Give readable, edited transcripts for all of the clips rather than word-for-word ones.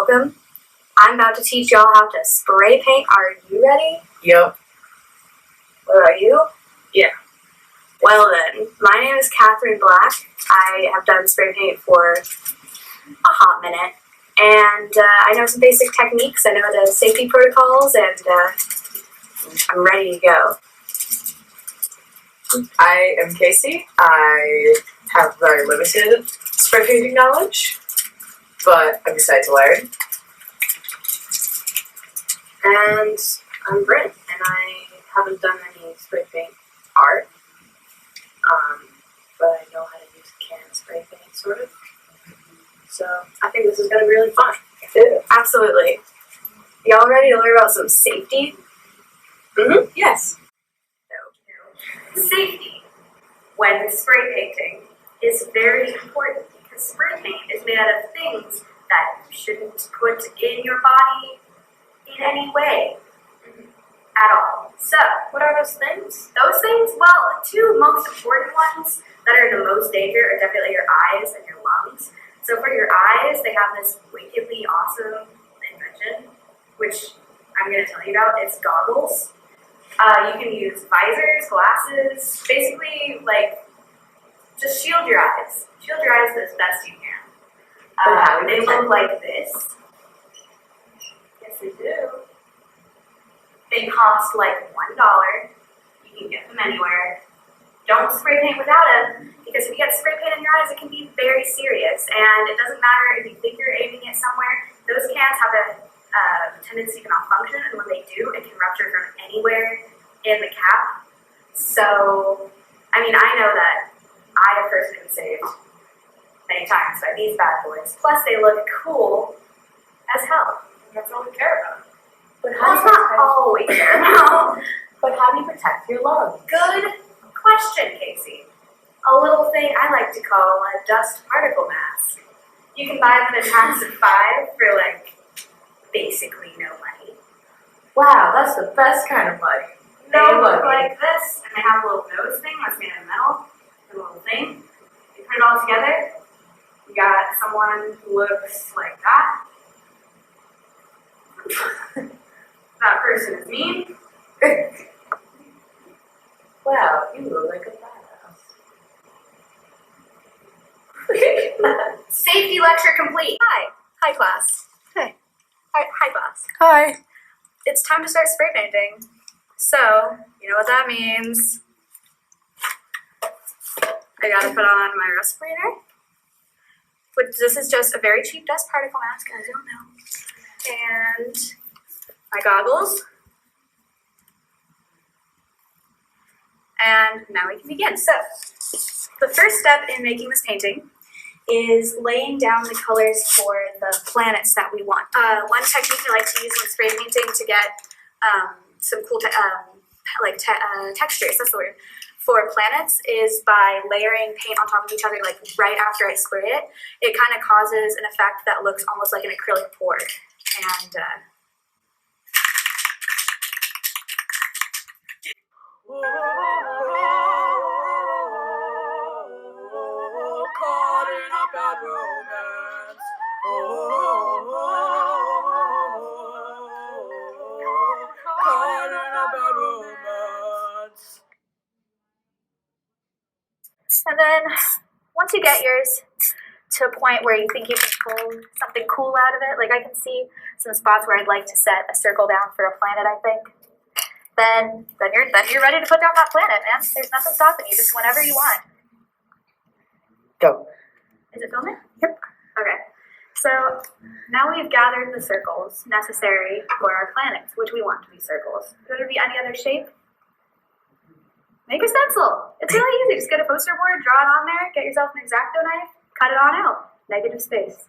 welcome. I'm about to teach y'all how to spray paint. Are you ready? Yep. What are you? Yeah. Well then, my name is Catherine Black. I have done spray paint for a hot minute. And I know some basic techniques. I know the safety protocols, and I'm ready to go. I am Casey. I have very limited spray painting knowledge, but I'm excited to learn. And I'm Bryn, and I haven't done any spray paint art, but I know how to use a can spray paint, sort of. So I think this is going to be really fun. Ew. Absolutely. Y'all ready to learn about some safety? Mm-hmm. Yes. Safety when spray painting is very important because spray paint is made out of things that you shouldn't put in your body in any way at all. So, what are those things? Those things? Well, the two most important ones that are in the most danger are definitely your eyes and your lungs. So for your eyes, they have this wickedly awesome invention, which I'm going to tell you about. It's goggles. You can use visors, glasses, basically, like, just shield your eyes. Shield your eyes as best you can. They look like this. Yes, they do. They cost like $1. You can get them anywhere. Don't spray paint without them, because if you get spray paint in your eyes, it can be very serious. And it doesn't matter if you think you're aiming it somewhere. Those cans have a tendency to malfunction, and when they do, it can rupture from anywhere in the cap. So, I mean, I know that I have personally been saved many times by these bad boys. Plus, they look cool as hell. That's all we care about. But that's not all we care about. But how do you protect your lungs? Good question, Casey. A little thing I like to call a dust particle mask. You can buy them in packs of 5 for like basically no money. Wow, that's the best kind of money. They look like this, and they have a little nose thing that's made of metal. A little thing. You put it all together. You got someone who looks like that. That person is me. Wow, you look like a badass. Safety lecture complete. Hi. Hi, class. Hi. Hi, class. Hi. It's time to start spray painting. So, you know what that means. I gotta put on my respirator. Which this is just a very cheap dust particle mask, as you'll know. And my goggles. And now we can begin. So, the first step in making this painting is laying down the colors for the planets that we want. One technique I like to use when spray painting to get some cool textures, that's the word, for planets is by layering paint on top of each other, like right after I spray it. It kind of causes an effect that looks almost like an acrylic pour. And Caught in a bad romance. Caught in a bad romance. And then once you get yours to a point where you think you can pull something cool out of it, like I can see some spots where I'd like to set a circle down for a planet, I think. Then you're ready to put down that planet, man. There's nothing stopping you, just whenever you want. Go. Is it filming? Yep. Okay. So now we've gathered the circles necessary for our planets, which we want to be circles. Could it be any other shape? Make a stencil. It's really easy. Just get a poster board, draw it on there, get yourself an X-Acto knife, cut it on out. Negative space.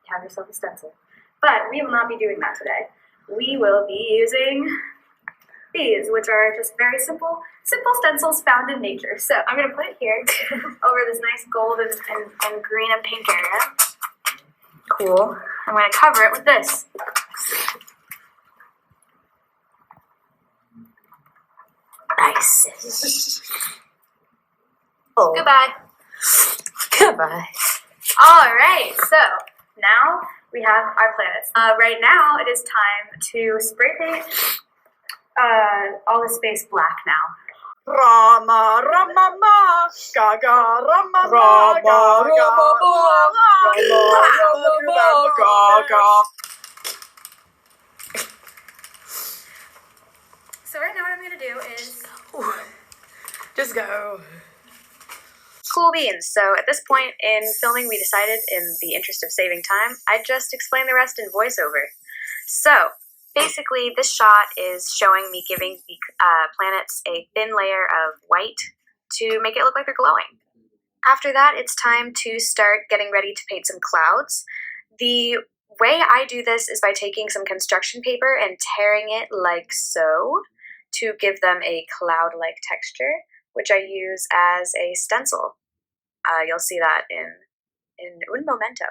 Have yourself a stencil. But we will not be doing that today. We will be using these, which are just very simple stencils found in nature. So I'm going to put it here over this nice gold and green and pink area. Cool. I'm going to cover it with this. Nice. Oh. Goodbye. Goodbye. All right, so now we have our planets. Right now, it is time to spray paint all the space black now. Rama, Rama, ma, Gaga, Rama, Rama, Gaga, Rama, Gaga. So right now what I'm going to do is... Just go. Cool beans. So at this point in filming, we decided, in the interest of saving time, I'd just explain the rest in voiceover. So basically, this shot is showing me giving the planets a thin layer of white to make it look like they're glowing. After that, it's time to start getting ready to paint some clouds. The way I do this is by taking some construction paper and tearing it like so to give them a cloud-like texture, which I use as a stencil. You'll see that in un momento.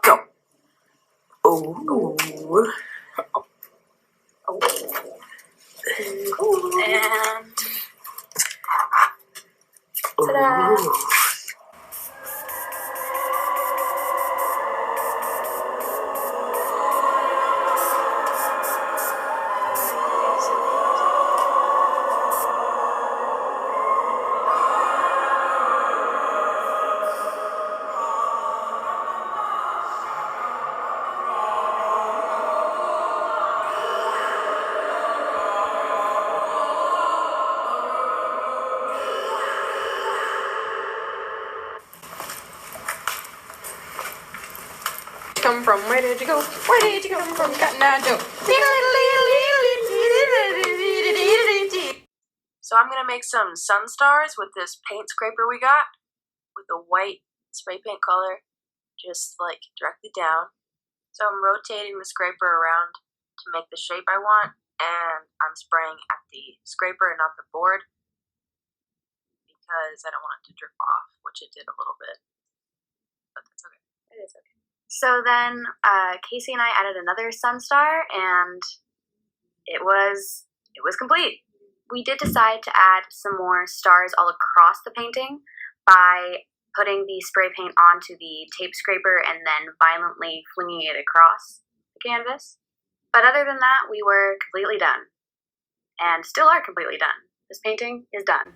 Go. Oh. And Ta-da. Come from? Where did you go? Where did you come from, Cotton Eye Joe? so I'm gonna make some sun stars with this paint scraper we got, with a white spray paint color, just like directly down. So I'm rotating the scraper around to make the shape I want, and I'm spraying at the scraper and not the board because I don't want it to drip off, which it did a little bit, but that's okay. It is okay. So then Casey and I added another sun star, and it was complete. We did decide to add some more stars all across the painting by putting the spray paint onto the tape scraper and then violently flinging it across the canvas. But other than that, we were completely done. And still are completely done. This painting is done.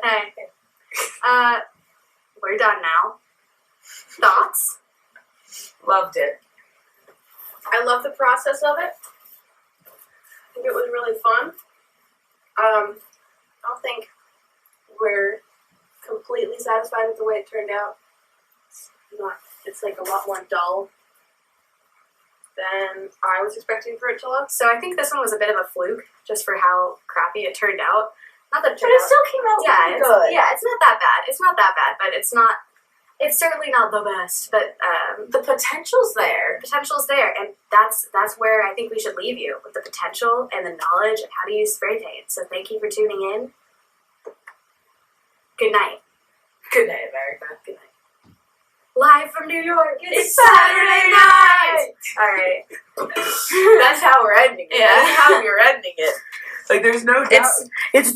Hey, we're done now. Thoughts? Loved it. I love the process of it. I think it was really fun. I don't think we're completely satisfied with the way it turned out. It's like a lot more dull than I was expecting for it to look. So I think this one was a bit of a fluke, just for how crappy it turned out. Not that it But turned it out. still came out really good. Yeah, it's not that bad. It's not that bad, but it's certainly not the best. But The potential's there. potential's there, and that's where I think we should leave you, with the potential and the knowledge of how to use spray paint. So thank you for tuning in. Good night. Good night, America. Good night. Live from New York, It's Saturday night! Alright. That's how we're ending it. Yeah. That's how we're ending it. Like, there's no doubt. It's